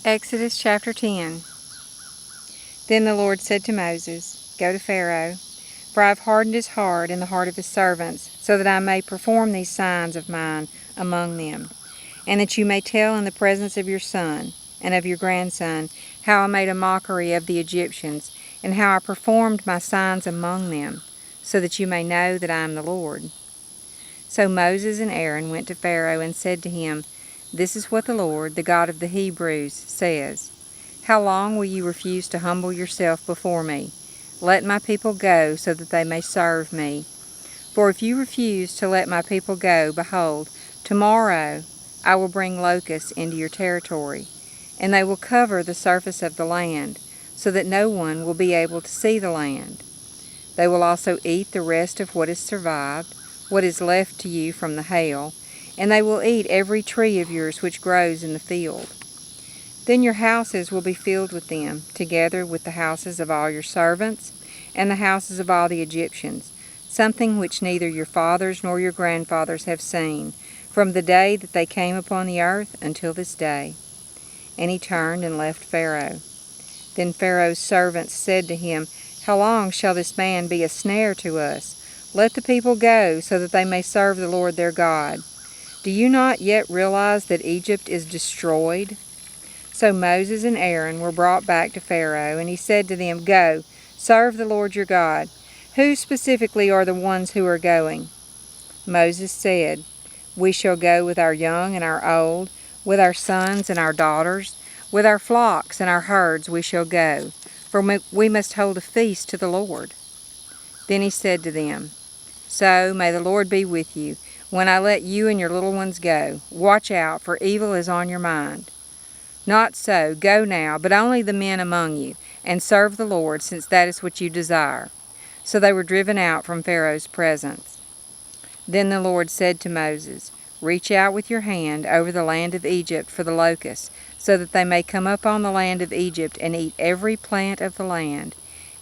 Exodus chapter 10. Then the Lord said to Moses, Go to Pharaoh, for I have hardened his heart and the heart of his servants, so that I may perform these signs of mine among them, and that you may tell in the presence of your son and of your grandson how I made a mockery of the Egyptians, and how I performed my signs among them, so that you may know that I am the Lord. So Moses and Aaron went to Pharaoh and said to him, This is what the Lord, the God of the Hebrews, says. How long will you refuse to humble yourself before me? Let my people go, so that they may serve me. For if you refuse to let my people go, behold, tomorrow I will bring locusts into your territory, and they will cover the surface of the land, so that no one will be able to see the land. They will also eat the rest of what has survived, what is left to you from the hail, and they will eat every tree of yours which grows in the field. Then your houses will be filled with them, together with the houses of all your servants, and the houses of all the Egyptians, something which neither your fathers nor your grandfathers have seen, from the day that they came upon the earth until this day. And he turned and left Pharaoh. Then Pharaoh's servants said to him, How long shall this man be a snare to us? Let the people go, so that they may serve the Lord their God. Do you not yet realize that Egypt is destroyed? So Moses and Aaron were brought back to Pharaoh, and he said to them, Go, serve the Lord your God. Who specifically are the ones who are going? Moses said, We shall go with our young and our old, with our sons and our daughters, with our flocks and our herds we shall go, for we must hold a feast to the Lord. Then he said to them, So may the Lord be with you, when I let you and your little ones go. Watch out, for evil is on your mind. Not so, go now, but only the men among you, and serve the Lord, since that is what you desire. So they were driven out from Pharaoh's presence. Then the Lord said to Moses, Reach out with your hand over the land of Egypt for the locusts, so that they may come up on the land of Egypt and eat every plant of the land,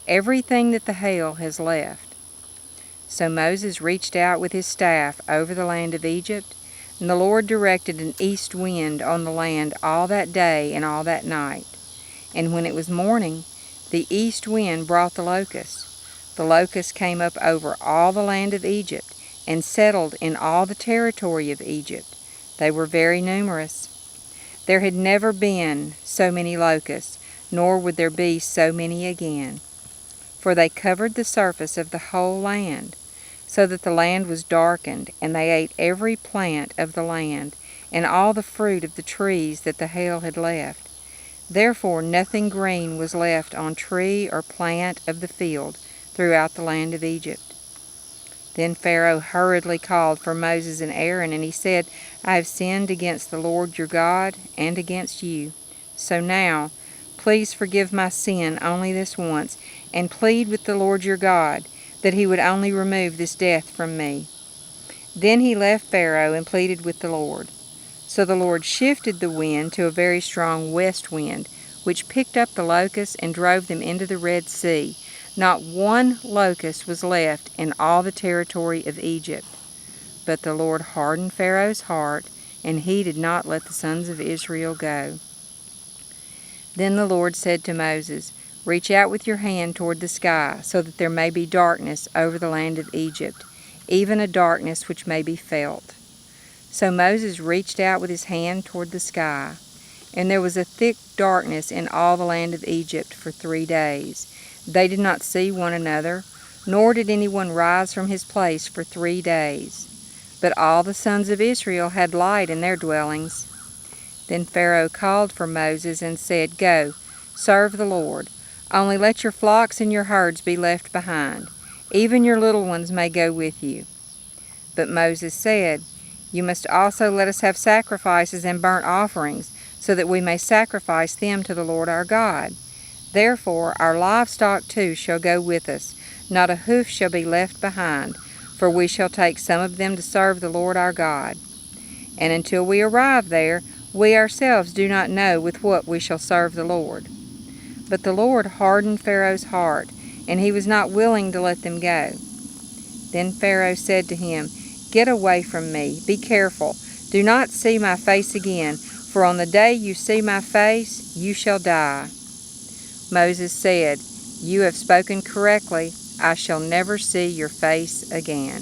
everything that the hail has left. So Moses reached out with his staff over the land of Egypt, and the Lord directed an east wind on the land all that day and all that night. And when it was morning, the east wind brought the locusts. The locusts came up over all the land of Egypt, and settled in all the territory of Egypt. They were very numerous. There had never been so many locusts, nor would there be so many again. For they covered the surface of the whole land, so that the land was darkened, and they ate every plant of the land, and all the fruit of the trees that the hail had left. Therefore nothing green was left on tree or plant of the field throughout the land of Egypt. Then Pharaoh hurriedly called for Moses and Aaron, and he said, I have sinned against the Lord your God and against you. So now, please forgive my sin only this once, and plead with the Lord your God, that he would only remove this death from me. Then he left Pharaoh and pleaded with the Lord. So the Lord shifted the wind to a very strong west wind, which picked up the locusts and drove them into the Red Sea. Not one locust was left in all the territory of Egypt. But the Lord hardened Pharaoh's heart, and he did not let the sons of Israel go. Then the Lord said to Moses, Reach out with your hand toward the sky, so that there may be darkness over the land of Egypt, even a darkness which may be felt. So Moses reached out with his hand toward the sky, and there was a thick darkness in all the land of Egypt for 3 days. They did not see one another, nor did anyone rise from his place for 3 days. But all the sons of Israel had light in their dwellings. Then Pharaoh called for Moses and said, Go, serve the Lord. Only let your flocks and your herds be left behind. Even your little ones may go with you. But Moses said, You must also let us have sacrifices and burnt offerings, so that we may sacrifice them to the Lord our God. Therefore our livestock too shall go with us. Not a hoof shall be left behind, for we shall take some of them to serve the Lord our God. And until we arrive there, we ourselves do not know with what we shall serve the Lord. But the Lord hardened Pharaoh's heart, and he was not willing to let them go. Then Pharaoh said to him, Get away from me, be careful, do not see my face again, For on the day you see my face, you shall die." Moses said, "You have spoken correctly. I shall never see your face again."